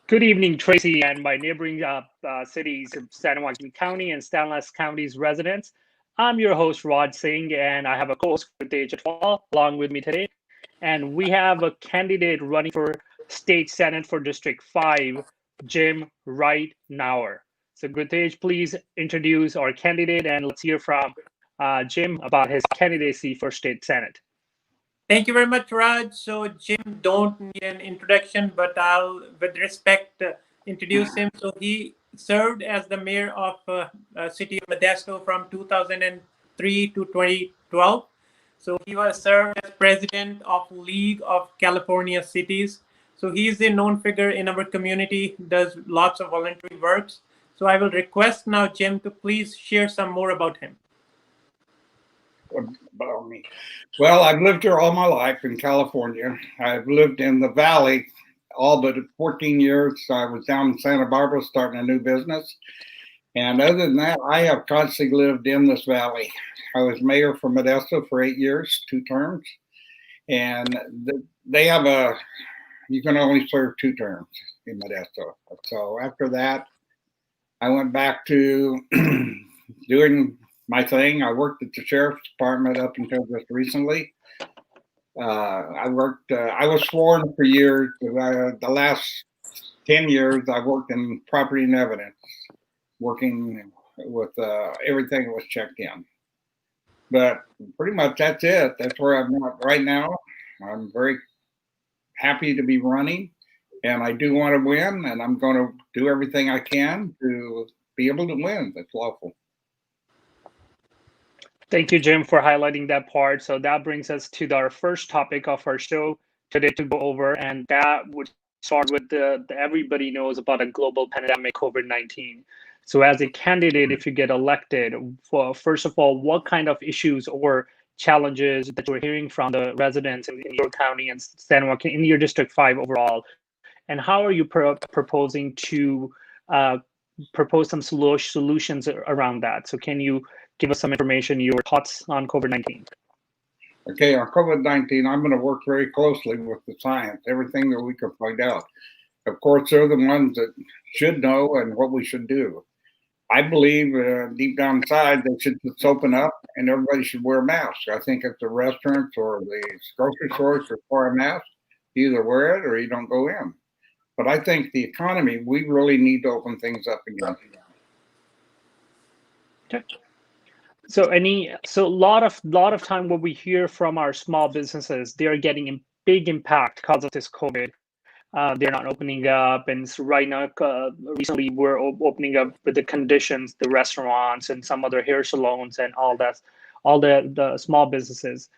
Good evening, Tracy, and my neighboring cities of San Joaquin County and Stanislaus County's residents. I'm your host, Rod Singh, and I have a co-host, Ritesh Atwal, along with me today. And we have a candidate running for State Senate for District 5, Jim Ridenour. So, Ritesh, please introduce our candidate, and let's hear from Jim about his candidacy for State Senate. Thank you very much, Raj. So Jim don't need an introduction, but I'll, with respect, introduce him. So he served as the mayor of city of Modesto from 2003 to 2012. So he was served as president of League of California Cities. So he is a known figure in our community, does lots of voluntary works. So I will request now Jim to please share some more about him. About me. Well, I've lived here all my life in California. I've lived in the Valley all but 14 years. I was down in Santa Barbara starting a new business. And other than that, I have constantly lived in this valley. I was mayor for Modesto for 8 years, 2 terms. And they have you can only serve 2 terms in Modesto. So after that, I went back to doing my thing. I worked at the sheriff's department up until just recently. I was sworn for years. The last 10 years, I worked in property and evidence, working with everything that was checked in. But pretty much that's it. That's where I'm at right now. I'm very happy to be running, and I do want to win, and I'm going to do everything I can to be able to win. That's lawful. Thank you, Jim, for highlighting that part. So that brings us to our first topic of our show today to go over, and that would start with the everybody knows about a global pandemic, COVID-19. So as a candidate, if you get elected, first of all, what kind of issues or challenges that you're hearing from the residents in your county and San Joaquin, in your District 5 overall, and how are you proposing to propose some solutions around that? So can you give us some information, your thoughts on COVID-19? Okay, on COVID-19, I'm going to work very closely with the science, everything that we can find out. Of course, they're the ones that should know and what we should do. I believe deep down inside, they should just open up and everybody should wear masks. I think if the restaurants or the grocery stores require a mask, you either wear it or you don't go in. But I think the economy, we really need to open things up again. Okay. So a lot of time what we hear from our small businesses, they are getting a big impact because of this COVID. They're not opening up, and so right now, recently we're opening up with the conditions, the restaurants and some other hair salons and all that, all the small businesses.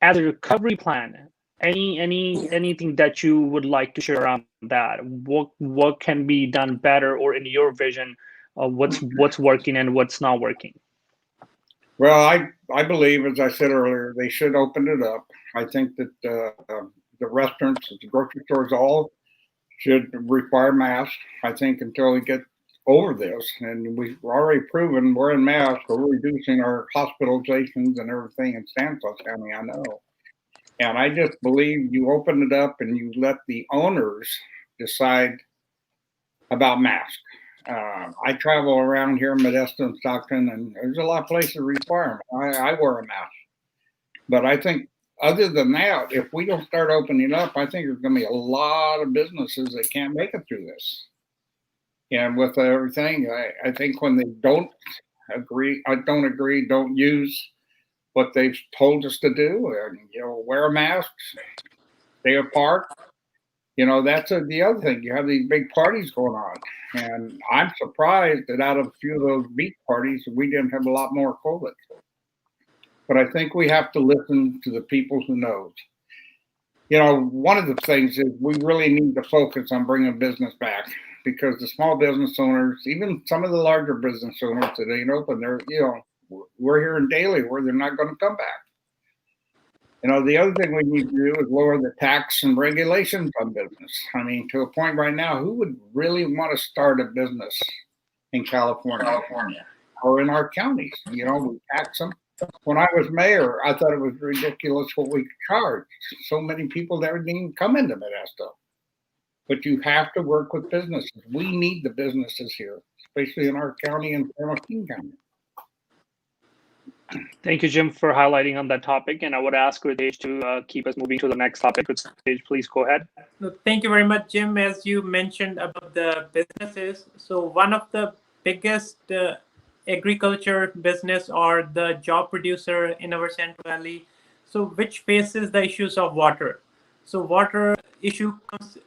As a recovery plan, anything that you would like to share around that? What can be done better, or in your vision, what's working and what's not working? Well, I believe, as I said earlier, they should open it up. I think that the restaurants, the grocery stores, all should require masks. I think until we get over this, and we've already proven wearing masks, we're reducing our hospitalizations and everything in Stanislaus County, I know. And I just believe you open it up and you let the owners decide about masks. I travel around here in Modesto and Stockton, and there's a lot of places require them. I wear a mask. But I think other than that, if we don't start opening up, I think there's going to be a lot of businesses that can't make it through this. And with everything, I think when they don't agree, don't use what they've told us to do, and wear a mask, stay apart. That's the other thing. You have these big parties going on, and I'm surprised that out of a few of those beach parties, we didn't have a lot more COVID. But I think we have to listen to the people who knows. One of the things is we really need to focus on bringing business back, because the small business owners, even some of the larger business owners that ain't open, we're hearing daily where they're not going to come back. The other thing we need to do is lower the tax and regulations on business. I mean, to a point right now, who would really want to start a business in California or in our counties? We tax them. When I was mayor, I thought it was ridiculous what we charged. So many people there didn't even come into Modesto. but you have to work with businesses. We need the businesses here, especially in our county and San Joaquin County. Thank you, Jim, for highlighting on that topic. And I would ask Ritesh to keep us moving to the next topic. Ritesh, please go ahead. Thank you very much, Jim. As you mentioned about the businesses, so one of the biggest agriculture business or the job producer in our Central Valley, so which faces the issues of water. So water issue comes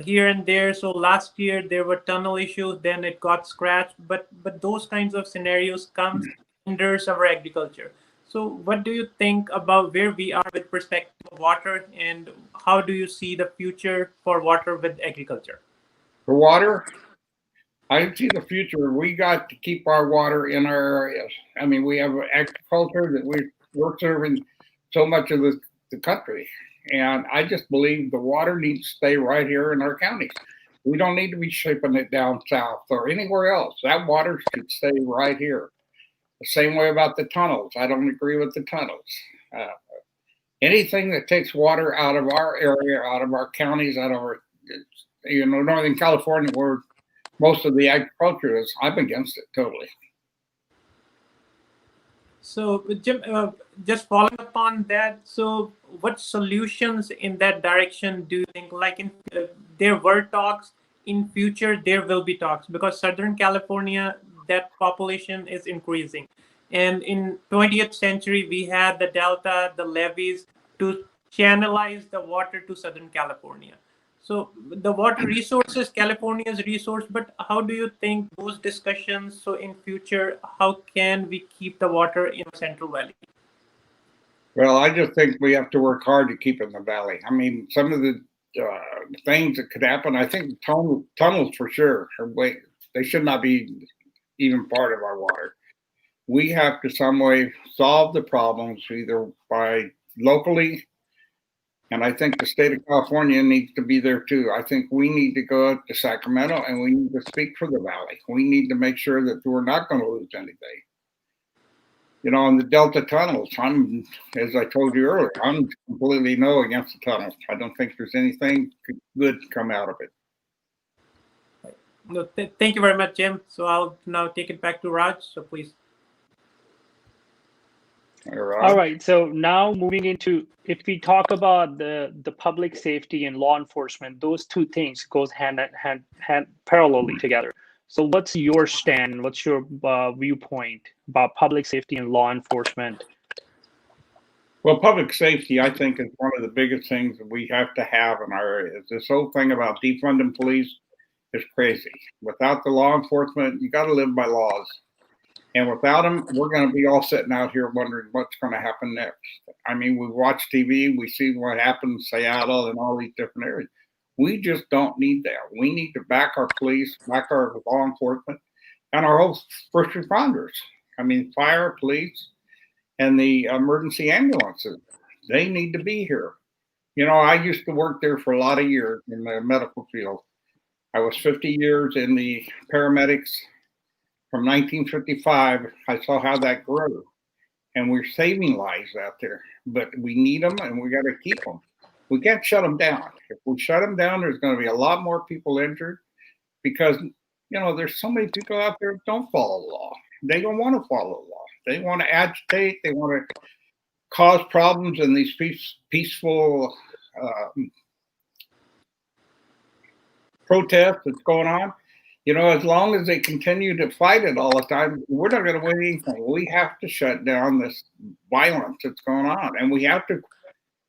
here and there. So last year there were tunnel issues, then it got scratched. But those kinds of scenarios comes hinders our agriculture. So what do you think about where we are with respect to water, and how do you see the future for water with agriculture? For water, I see the future. We got to keep our water in our areas. I mean, we have agriculture that we're serving so much of the country. And I just believe the water needs to stay right here in our county. We don't need to be shipping it down south or anywhere else. That water should stay right here. The same way about the tunnels. I don't agree with the tunnels. Uh, Anything that takes water out of our area, out of our counties, out of our, Northern California, where most of the agriculture is, I'm against it totally. So, Jim, just following up on that, so what solutions in that direction do you think? Like, there were talks, in future there will be talks, because Southern California, that population is increasing, and in 20th century we had the delta, the levees to channelize the water to Southern California. So the water resources, California's resource, but how do you think those discussions, so in future, how can we keep the water in Central Valley? Well, I just think we have to work hard to keep it in the valley. I mean, some of the things that could happen, I think tunnels for sure, they should not be even part of our water. We have to some way solve the problems either by locally, and I think the state of California needs to be there too. I think we need to go up to Sacramento and we need to speak for the valley. We need to make sure that we're not going to lose anything. In the Delta tunnels, as I told you earlier, I'm completely no against the tunnels. I don't think there's anything good come out of it. No, thank you very much, Jim. So I'll now take it back to Raj. So please. All right. So now moving into, if we talk about the public safety and law enforcement, those two things goes hand parallelly together. So what's your stand? What's your viewpoint about public safety and law enforcement? Well, public safety, I think, is one of the biggest things that we have to have in our areas. This whole thing about defunding police is crazy. Without the law enforcement, you got to live by laws. And without them, we're going to be all sitting out here wondering what's going to happen next. I mean, we watch TV, we see what happened in Seattle and all these different areas. We just don't need that. We need to back our police, back our law enforcement, and our whole first responders. I mean, fire, police, and the emergency ambulances. They need to be here. I used to work there for a lot of years in the medical field. I was 50 years in the paramedics. From 1955, I saw how that grew. And we're saving lives out there. But we need them and we got to keep them. We can't shut them down. If we shut them down, there's going to be a lot more people injured because, there's so many people out there that don't follow the law. They don't want to follow the law. They want to agitate. They want to cause problems in these peaceful protests that's going on. As long as they continue to fight it all the time, we're not going to win anything. We have to shut down this violence that's going on. And we have to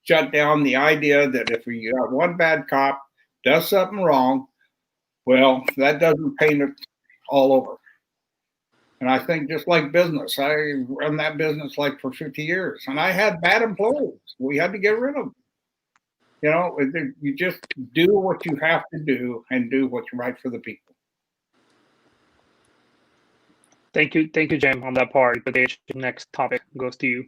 shut down the idea that if we got one bad cop does something wrong, well, that doesn't paint it all over. And I think just like business, I run that business like for 50 years. And I had bad employees. We had to get rid of them. You just do what you have to do and do what's right for the people. Thank you, Jim, on that part. The next topic goes to you.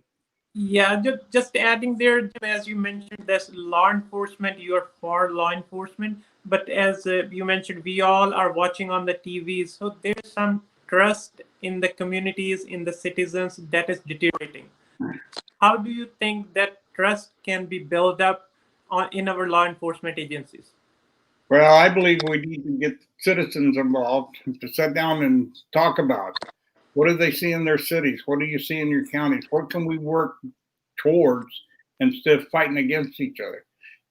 Yeah, just adding there, Jim, as you mentioned, this law enforcement, you are for law enforcement, but as you mentioned, we all are watching on the TVs, so there's some trust in the communities, in the citizens that is deteriorating. How do you think that trust can be built up in our law enforcement agencies? Well, I believe we need to get citizens involved to sit down and talk about what do they see in their cities? What do you see in your counties? What can we work towards instead of fighting against each other?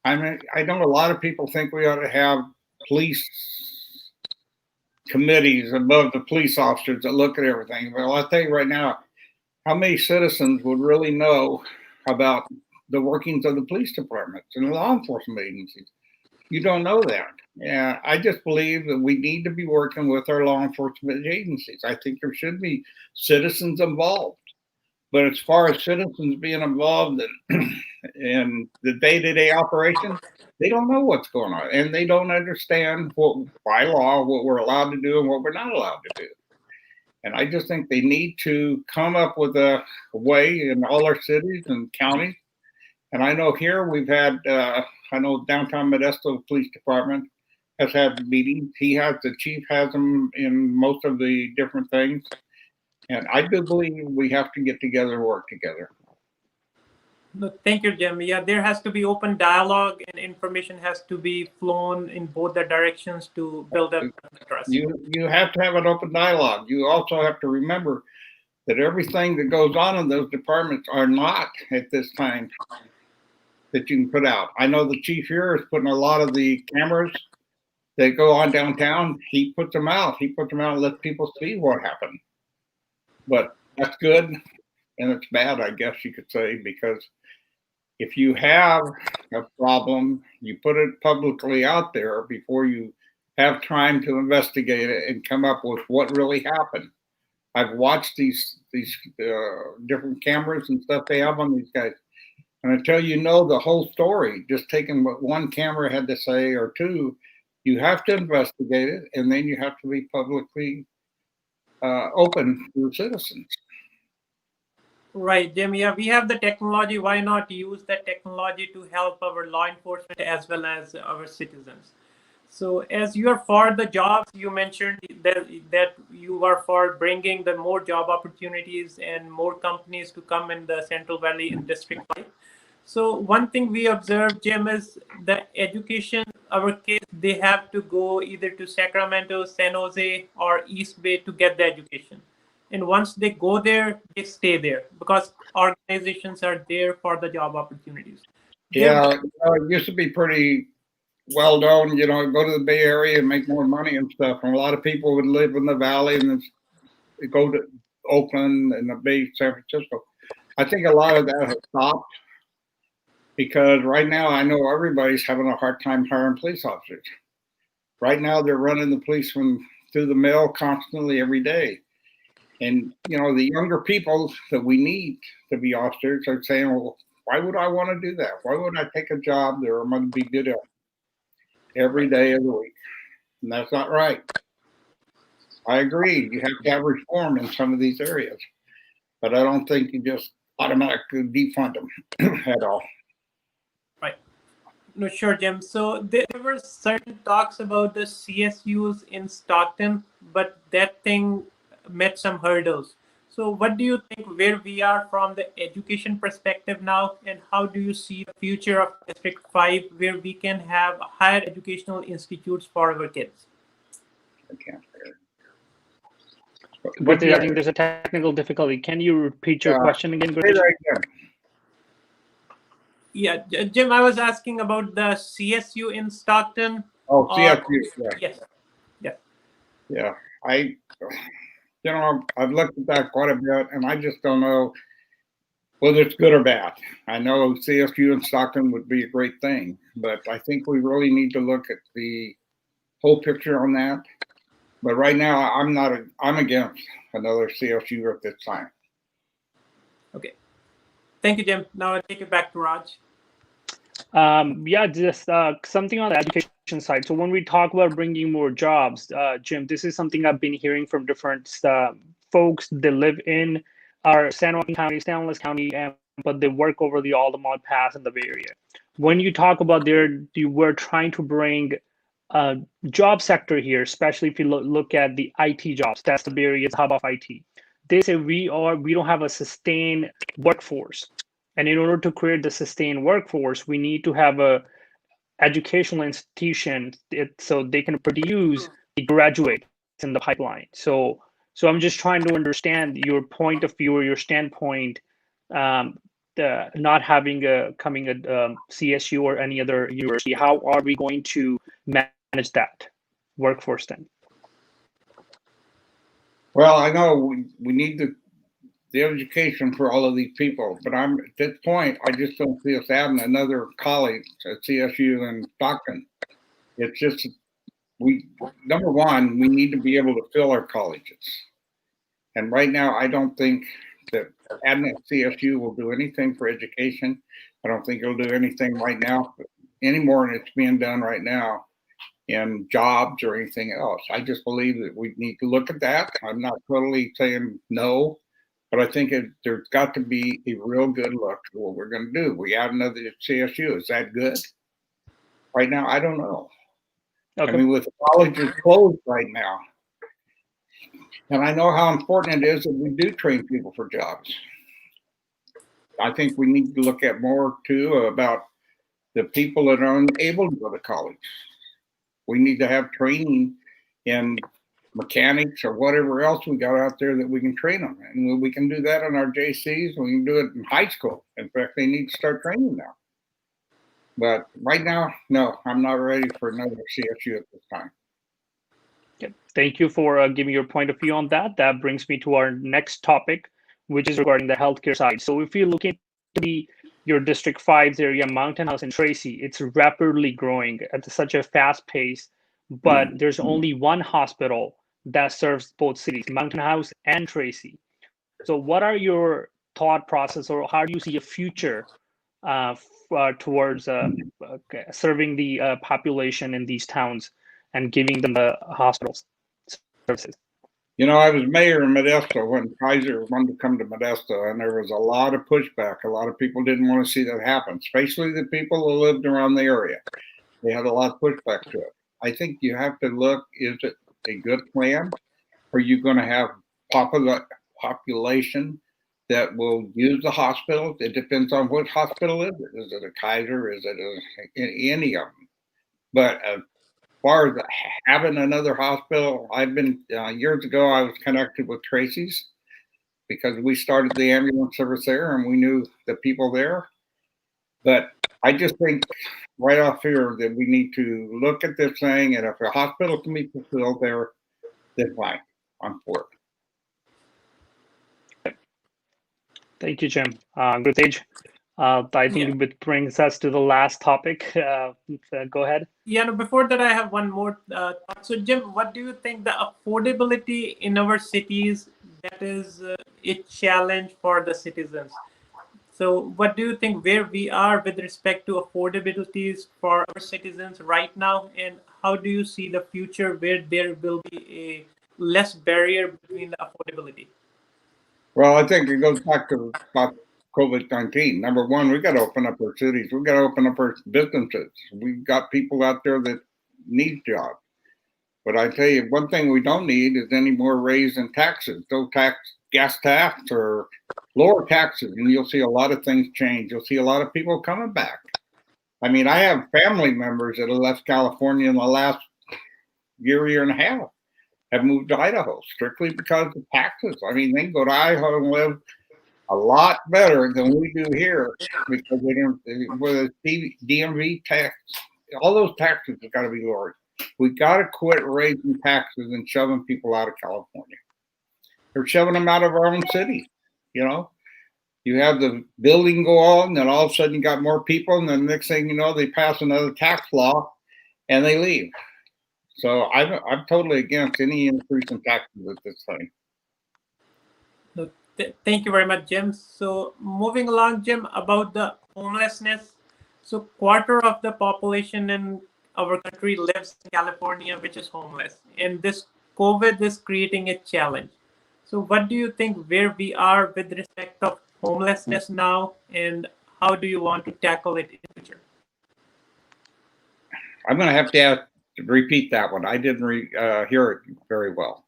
I mean, I know a lot of people think we ought to have police committees above the police officers that look at everything. Well, I'll tell you right now, how many citizens would really know about the workings of the police departments and law enforcement agencies? You don't know that. Yeah, I just believe that we need to be working with our law enforcement agencies. I think there should be citizens involved. But as far as citizens being involved in the day-to-day operation, they don't know what's going on, and they don't understand what by law what we're allowed to do and what we're not allowed to do. And I just think they need to come up with a way in all our cities and counties. And I know here we've had, I know downtown Modesto Police Department has had meetings. He has, the chief has them in most of the different things. And I do believe we have to get together and work together. No, thank you, Jim. Yeah, there has to be open dialogue and information has to be flown in both the directions to build up trust. You have to have an open dialogue. You also have to remember that everything that goes on in those departments are not at this time that you can put out. I know the chief here is putting a lot of the cameras that go on downtown. He puts them out. He puts them out and lets people see what happened. But that's good and it's bad, I guess you could say, because if you have a problem, you put it publicly out there before you have time to investigate it and come up with what really happened. I've watched these different cameras and stuff they have on these guys. And until you know the whole story, just taking what one camera had to say or two, you have to investigate it, and then you have to be publicly open to the citizens. Right, Jim. Yeah, we have the technology. Why not use that technology to help our law enforcement as well as our citizens? So, as you are for the jobs, you mentioned that you are for bringing the more job opportunities and more companies to come in the Central Valley and District 5. So one thing we observed, Jim, is the education, our kids, they have to go either to Sacramento, San Jose, or East Bay to get the education. And once they go there, they stay there because organizations are there for the job opportunities. Yeah, it used to be pretty well known, go to the Bay Area and make more money and stuff. And a lot of people would live in the Valley and then go to Oakland and the Bay, San Francisco. I think a lot of that has stopped because right now I know everybody's having a hard time hiring police officers. Right now they're running the policemen through the mill constantly every day. And, the younger people that we need to be officers are saying, well, why would I want to do that? Why would I take a job that I'm going to be good at every day of the week? And that's not right. I agree. You have to have reform in some of these areas. But I don't think you just automatically defund them at all. Right. No, sure, Jim. So there were certain talks about the CSUs in Stockton, but that thing met some hurdles. So what do you think where we are from the education perspective now, and how do you see the future of District 5 where we can have higher educational institutes for our kids? I can't hear. But I think there's a technical difficulty. Can you repeat your question again? Say that again. Yeah, Jim, I was asking about the CSU in Stockton. Oh, CSU. Yes. Yeah. I've looked at that quite a bit, and I just don't know whether it's good or bad. I know CSU in Stockton would be a great thing, but I think we really need to look at the whole picture on that. But right now, I'm against another CSU at this time. Okay. Thank you, Jim. Now I'll take it back to Raj. Just something on the education side. So when we talk about bringing more jobs, Jim, this is something I've been hearing from different folks that live in our San Joaquin County, Stanislaus County, but they work over the Altamont Pass in the Bay Area. When you talk about we're trying to bring a job sector here, especially if you look at the IT jobs. That's the Bay Area's hub of IT. They say we don't have a sustained workforce. And in order to create the sustained workforce, we need to have educational institutions, so they can produce the graduates in the pipeline. So I'm just trying to understand your point of view or your standpoint, the not having a CSU or any other university. How are we going to manage that workforce then? Well, I know we need the education for all of these people, but at this point, I just don't see us adding another college at CSU in Stockton. It's just number one, we need to be able to fill our colleges. And right now, I don't think that adding at CSU will do anything for education. I don't think it'll do anything right now any more than it's being done right now in jobs or anything else. I just believe that we need to look at that. I'm not totally saying no, but I think there's got to be a real good look at what we're going to do. We add another CSU. Is that good? Right now, I don't know. Okay. I mean, with colleges closed right now, and I know how important it is that we do train people for jobs. I think we need to look at more too about the people that are unable to go to college. We need to have training in mechanics or whatever else we got out there that we can train them. And we can do that in our JCs. We can do it in high school. In fact, they need to start training now. But right now, no, I'm not ready for another CSU at this time. Okay. Thank you for giving your point of view on that. That brings me to our next topic, which is regarding the healthcare side. So if you look into your District 5's area, Mountain House in Tracy, it's rapidly growing at such a fast pace, but there's only one hospital that serves both cities, Mountain House and Tracy. So what are your thought process, or how do you see a future towards serving the population in these towns and giving them the hospital services? You know, I was mayor in Modesto when Kaiser wanted to come to Modesto, and there was a lot of pushback. A lot of people didn't want to see that happen, especially the people who lived around the area. They had a lot of pushback to it. I think you have to look, is it a good plan? Are you going to have population that will use the hospitals? It depends on what hospital is it. Is it a Kaiser? Is it any of them? But as far as having another hospital, I've been years ago, I was connected with Tracy's because we started the ambulance service there and we knew the people there. But I just think right off here that we need to look at this thing, and if a hospital can be fulfilled there, then fine. I'm for it. Thank you, Jim. Good stage. I think it brings us to the last topic. Go ahead. Yeah, no, before that, I have one more thought. So, Jim, what do you think the affordability in our cities, that is a challenge for the citizens? So what do you think where we are with respect to affordabilities for our citizens right now? And how do you see the future where there will be a less barrier between the affordability? Well, I think it goes back to COVID-19. Number one, we got to open up our cities. We got to open up our businesses. We've got people out there that need jobs. But I tell you, one thing we don't need is any more raise in taxes. Those gas tax or lower taxes, and you'll see a lot of things change. You'll see a lot of people coming back. I mean, I have family members that have left California in the last year and a half, have moved to Idaho strictly because of taxes. I mean, they can go to Idaho and live a lot better than we do here because they don't, with the DMV tax, all those taxes have got to be lowered. We got to quit raising taxes and shoving people out of California. They're shoving them out of our own city. You know, you have the building go on, and then all of a sudden you got more people, and then the next thing you know, they pass another tax law and they leave. So I'm totally against any increase in taxes at this time. Thank you very much, Jim. So moving along, Jim, about the homelessness. So quarter of the population in our country lives in California, which is homeless. And this COVID is creating a challenge. So what do you think where we are with respect of homelessness now, and how do you want to tackle it in the future? I'm going to have to repeat that one. I didn't hear it very well.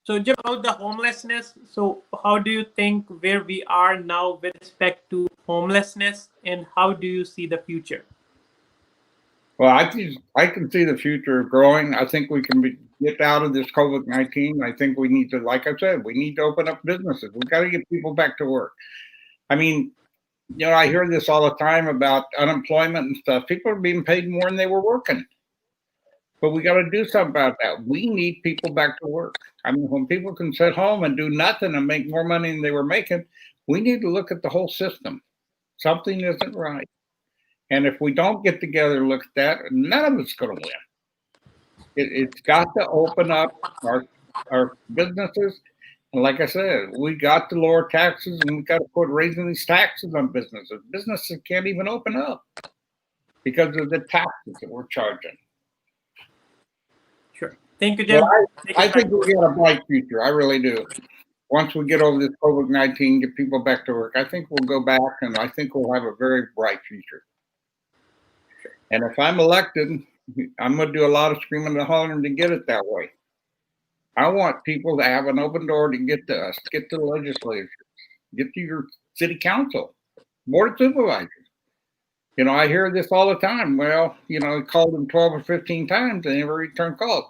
So Jim, about the homelessness, so how do you think where we are now with respect to homelessness, and how do you see the future? Well, I can see the future growing. I think we can get out of this COVID-19. I think we need to, like I said, we need to open up businesses. We've got to get people back to work. I mean, I hear this all the time about unemployment and stuff. People are being paid more than they were working. But we got to do something about that. We need people back to work. I mean, when people can sit home and do nothing and make more money than they were making, we need to look at the whole system. Something isn't right. And if we don't get together and look at that, none of it's going to win. It's got to open up our businesses. And like I said, we got to lower taxes and we got to quit raising these taxes on businesses. Businesses can't even open up because of the taxes that we're charging. Sure. Thank you, Jim. Well, I think we got a bright future. I really do. Once we get over this COVID-19, get people back to work, I think we'll go back and I think we'll have a very bright future. And if I'm elected, I'm going to do a lot of screaming and hollering to get it that way. I want people to have an open door to get to us, get to the legislature, get to your city council, board of supervisors. I hear this all the time. Well, I called them 12 or 15 times and never returned calls.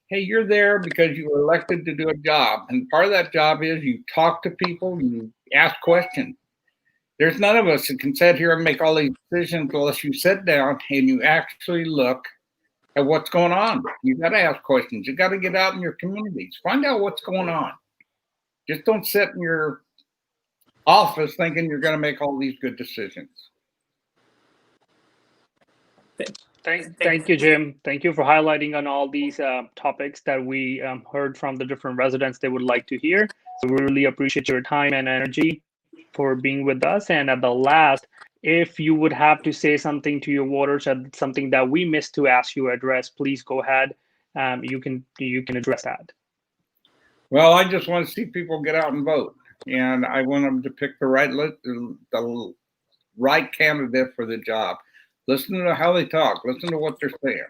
Hey, you're there because you were elected to do a job. And part of that job is you talk to people, you ask questions. There's none of us that can sit here and make all these decisions unless you sit down and you actually look at what's going on. You got to ask questions. You got to get out in your communities. Find out what's going on. Just don't sit in your office thinking you're going to make all these good decisions. Thank you, Jim. Thank you for highlighting on all these topics that we heard from the different residents they would like to hear. So we really appreciate your time and energy for being with us. And at the last, if you would have to say something to your voters, something that we missed to ask you to address, please go ahead. You can address that. Well, I just want to see people get out and vote, and I want them to pick the right candidate for the job. Listen to how they talk. Listen to what they're saying.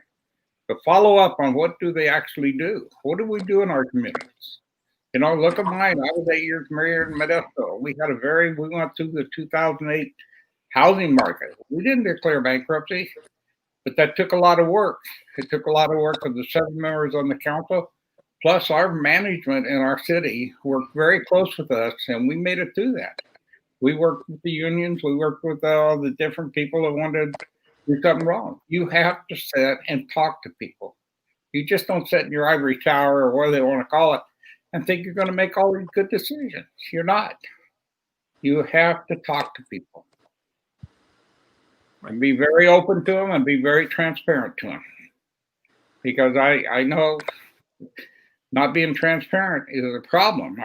But follow up on what do they actually do. What do we do in our communities? Look at mine. I was 8 years mayor in Modesto. We went through the 2008 housing market. We didn't declare bankruptcy, but that took a lot of work. It took a lot of work of the 7 members on the council, plus our management in our city worked very close with us, and we made it through that. We worked with the unions. We worked with all the different people that wanted to do something wrong. You have to sit and talk to people. You just don't sit in your ivory tower or whatever they want to call it and think you're going to make all these good decisions. You're not. You have to talk to people and be very open to them and be very transparent to them. Because I know not being transparent is a problem.